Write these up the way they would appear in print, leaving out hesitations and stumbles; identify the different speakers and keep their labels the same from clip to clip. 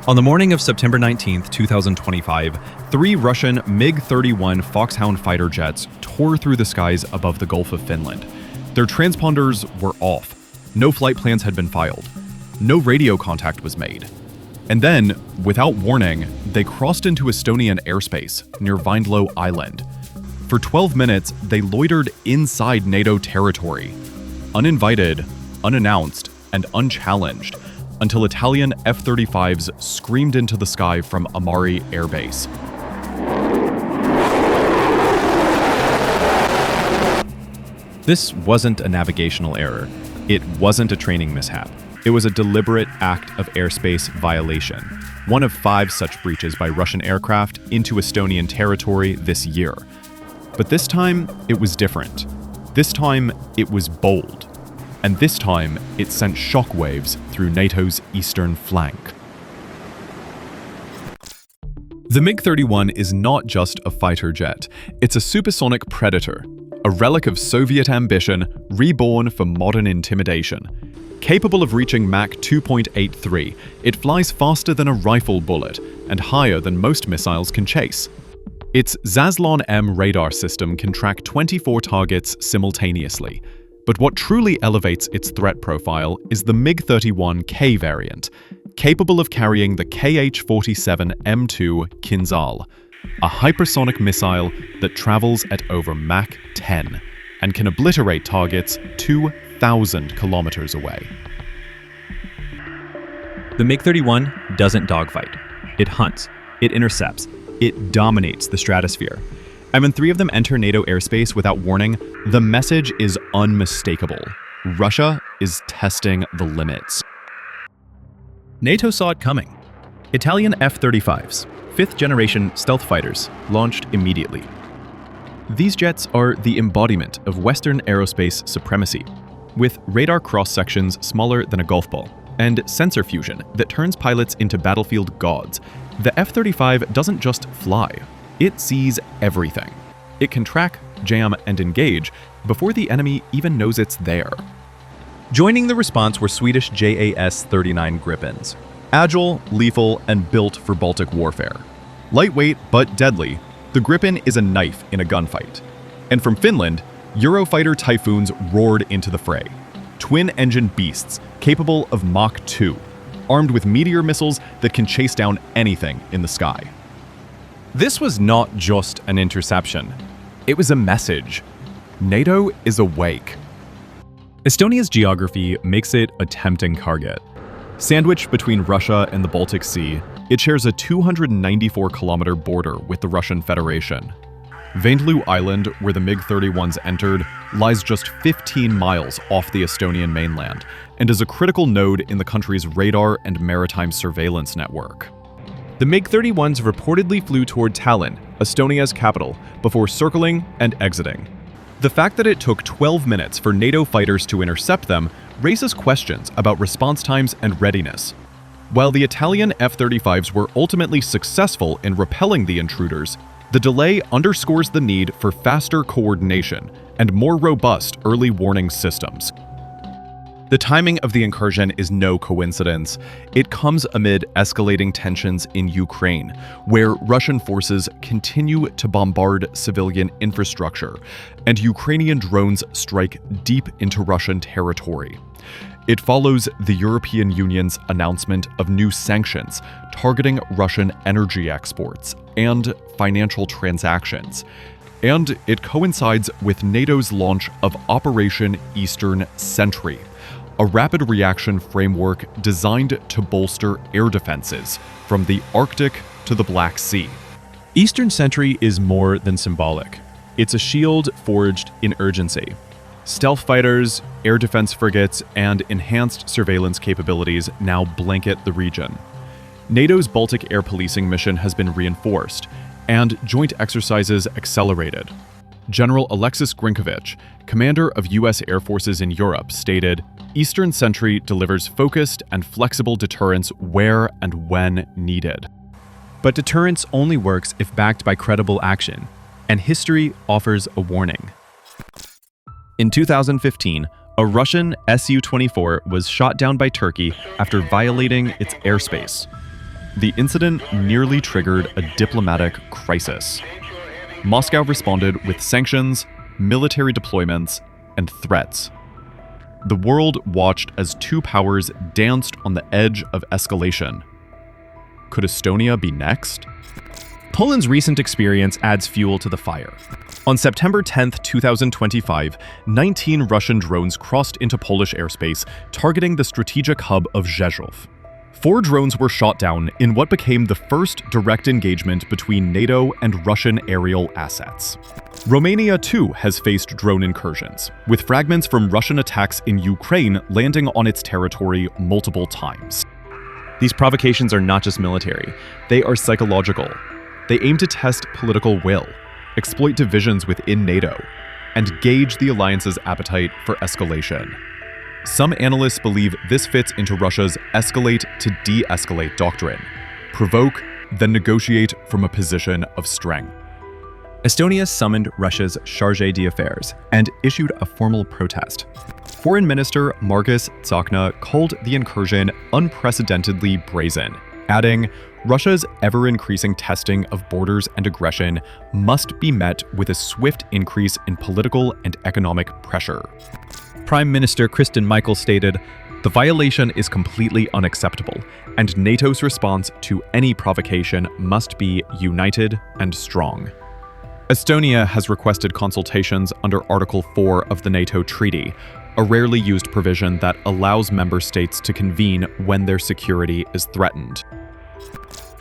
Speaker 1: On the morning of September 19, 2025, 3 Russian MiG-31 Foxhound fighter jets tore through the skies above the Gulf of Finland. Their transponders were off. No flight plans had been filed. No radio contact was made. And then, without warning, they crossed into Estonian airspace near Vindlo Island. For 12 minutes, they loitered inside NATO territory, uninvited, unannounced, and unchallenged, until Italian F-35s screamed into the sky from Amari Air Base. This wasn't a navigational error. It wasn't a training mishap. It was a deliberate act of airspace violation, one of 5 such breaches by Russian aircraft into Estonian territory this year. But this time, it was different. This time, it was bold. And this time, it sent shockwaves through NATO's eastern flank. The MiG-31 is not just a fighter jet. It's a supersonic predator, a relic of Soviet ambition reborn for modern intimidation. Capable of reaching Mach 2.83, it flies faster than a rifle bullet and higher than most missiles can chase. Its Zaslon M radar system can track 24 targets simultaneously. But what truly elevates its threat profile is the MiG-31K variant, capable of carrying the Kh-47 M2 Kinzhal, a hypersonic missile that travels at over Mach 10 and can obliterate targets 2,000 kilometers away.
Speaker 2: The MiG-31 doesn't dogfight. It hunts. It intercepts. It dominates the stratosphere. And when 3 of them enter NATO airspace without warning, the message is unmistakable. Russia is testing the limits. NATO saw it coming. Italian F-35s, 5th-generation stealth fighters, launched immediately. These jets are the embodiment of Western aerospace supremacy, with radar cross-sections smaller than a golf ball, and sensor fusion that turns pilots into battlefield gods. The F-35 doesn't just fly. It sees everything. It can track, jam, and engage before the enemy even knows it's there. Joining the response were Swedish JAS-39 Gripens. Agile, lethal, and built for Baltic warfare. Lightweight but deadly, the Gripen is a knife in a gunfight. And from Finland, Eurofighter Typhoons roared into the fray. Twin-engine beasts capable of Mach 2, armed with meteor missiles that can chase down anything in the sky. This was not just an interception. It was a message. NATO is awake. Estonia's geography makes it a tempting target. Sandwiched between Russia and the Baltic Sea, it shares a 294-kilometer border with the Russian Federation. Vindlo Island, where the MiG-31s entered, lies just 15 miles off the Estonian mainland and is a critical node in the country's radar and maritime surveillance network. The MiG-31s reportedly flew toward Tallinn, Estonia's capital, before circling and exiting. The fact that it took 12 minutes for NATO fighters to intercept them raises questions about response times and readiness. While the Italian F-35s were ultimately successful in repelling the intruders, the delay underscores the need for faster coordination and more robust early warning systems. The timing of the incursion is no coincidence. It comes amid escalating tensions in Ukraine, where Russian forces continue to bombard civilian infrastructure, and Ukrainian drones strike deep into Russian territory. It follows the European Union's announcement of new sanctions targeting Russian energy exports and financial transactions. And it coincides with NATO's launch of Operation Eastern Sentry, a rapid reaction framework designed to bolster air defenses from the Arctic to the Black Sea. Eastern Sentry is more than symbolic. It's a shield forged in urgency. Stealth fighters, air defense frigates, and enhanced surveillance capabilities now blanket the region. NATO's Baltic air policing mission has been reinforced, and joint exercises accelerated. General Alexis Grinkovich, commander of U.S. Air Forces in Europe, stated, "Eastern Sentry delivers focused and flexible deterrence where and when needed." But deterrence only works if backed by credible action, and history offers a warning. In 2015, a Russian Su-24 was shot down by Turkey after violating its airspace.
Speaker 1: the incident nearly triggered a diplomatic crisis. Moscow responded with sanctions, military deployments, and threats. The world watched as two powers danced on the edge of escalation. Could Estonia be next?
Speaker 2: Poland's recent experience adds fuel to the fire. On September 10, 2025, 19 Russian drones crossed into Polish airspace, targeting the strategic hub of Rzeszów. 4 drones were shot down in what became the first direct engagement between NATO and Russian aerial assets. Romania too has faced drone incursions, with fragments from Russian attacks in Ukraine landing on its territory multiple times. These provocations are not just military, they are psychological. They aim to test political will, exploit divisions within NATO, and gauge the alliance's appetite for escalation. Some analysts believe this fits into Russia's escalate to de-escalate doctrine: provoke, then negotiate from a position of strength. Estonia summoned Russia's Chargé d'Affaires and issued a formal protest. Foreign Minister Margus Tsakna called the incursion unprecedentedly brazen, adding, "Russia's ever-increasing testing of borders and aggression must be met with a swift increase in political and economic pressure." Prime Minister Kristen Michael stated, "The violation is completely unacceptable, and NATO's response to any provocation must be united and strong." Estonia has requested consultations under Article 4 of the NATO Treaty, a rarely used provision that allows member states to convene when their security is threatened.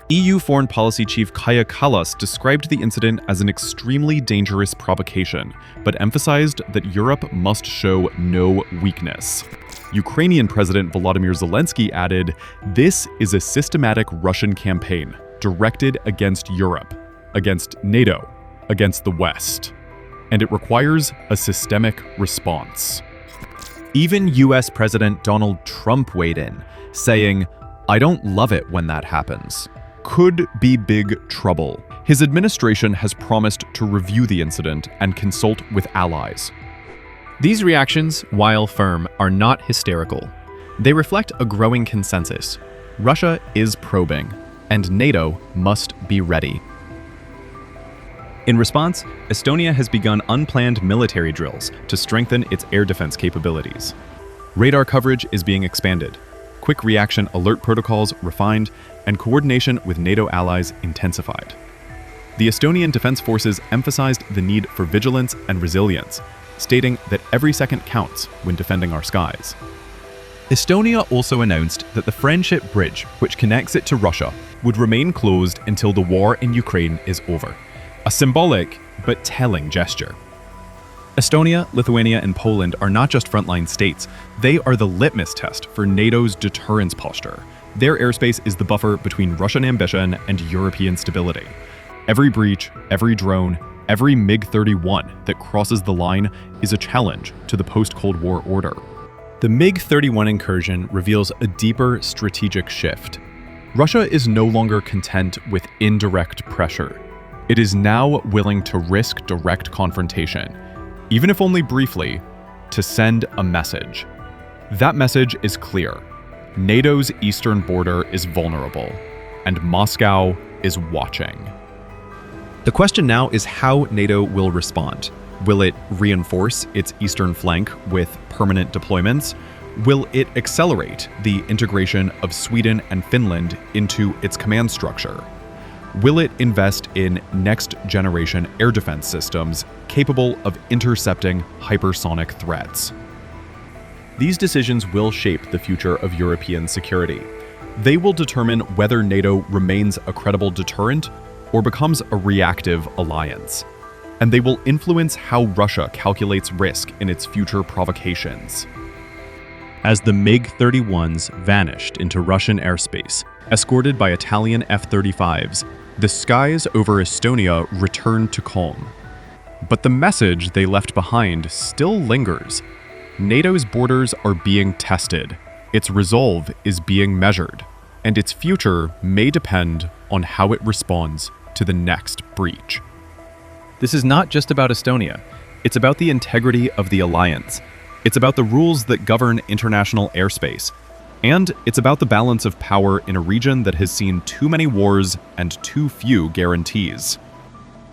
Speaker 2: EU Foreign Policy Chief Kaja Kallas described the incident as an extremely dangerous provocation, but emphasized that Europe must show no weakness. Ukrainian President Volodymyr Zelensky added, "This is a systematic Russian campaign directed against Europe, against NATO, against the West, and it requires a systemic response." Even US President Donald Trump weighed in, saying, "I don't love it when that happens. Could be big trouble." His administration has promised to review the incident and consult with allies. These reactions, while firm, are not hysterical. They reflect a growing consensus. Russia is probing, and NATO must be ready. In response, Estonia has begun unplanned military drills to strengthen its air defense capabilities. Radar coverage is being expanded, quick reaction alert protocols refined, and coordination with NATO allies intensified. The Estonian Defense Forces emphasized the need for vigilance and resilience, stating that every second counts when defending our skies. Estonia also announced that the friendship bridge, which connects it to Russia, would remain closed until the war in Ukraine is over. A symbolic but telling gesture. Estonia, Lithuania, and Poland are not just frontline states, they are the litmus test for NATO's deterrence posture. Their airspace is the buffer between Russian ambition and European stability. Every breach, every drone, every MiG-31 that crosses the line is a challenge to the post-Cold War order. The MiG-31 incursion reveals a deeper strategic shift. Russia is no longer content with indirect pressure. It is now willing to risk direct confrontation, even if only briefly, to send a message. That message is clear. NATO's eastern border is vulnerable, and Moscow is watching. The question now is how NATO will respond. Will it reinforce its eastern flank with permanent deployments? Will it accelerate the integration of Sweden and Finland into its command structure? Will it invest in next-generation air defense systems capable of intercepting hypersonic threats? These decisions will shape the future of European security. They will determine whether NATO remains a credible deterrent or becomes a reactive alliance. And they will influence how Russia calculates risk in its future provocations. As the MiG-31s vanished into Russian airspace, escorted by Italian F-35s, the skies over Estonia returned to calm. But the message they left behind still lingers. NATO's borders are being tested, its resolve is being measured, and its future may depend on how it responds to the next breach. This is not just about Estonia. It's about the integrity of the alliance. It's about the rules that govern international airspace.
Speaker 1: And it's about the balance of power in a region that has seen too many wars and too few guarantees.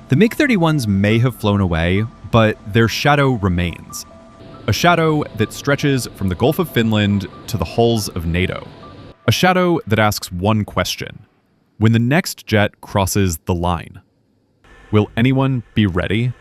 Speaker 2: The MiG-31s may have flown away, but their shadow remains.
Speaker 1: A shadow that stretches from the Gulf of Finland to the hulls of NATO. A shadow that asks one question: when the next jet crosses the line, will anyone be ready?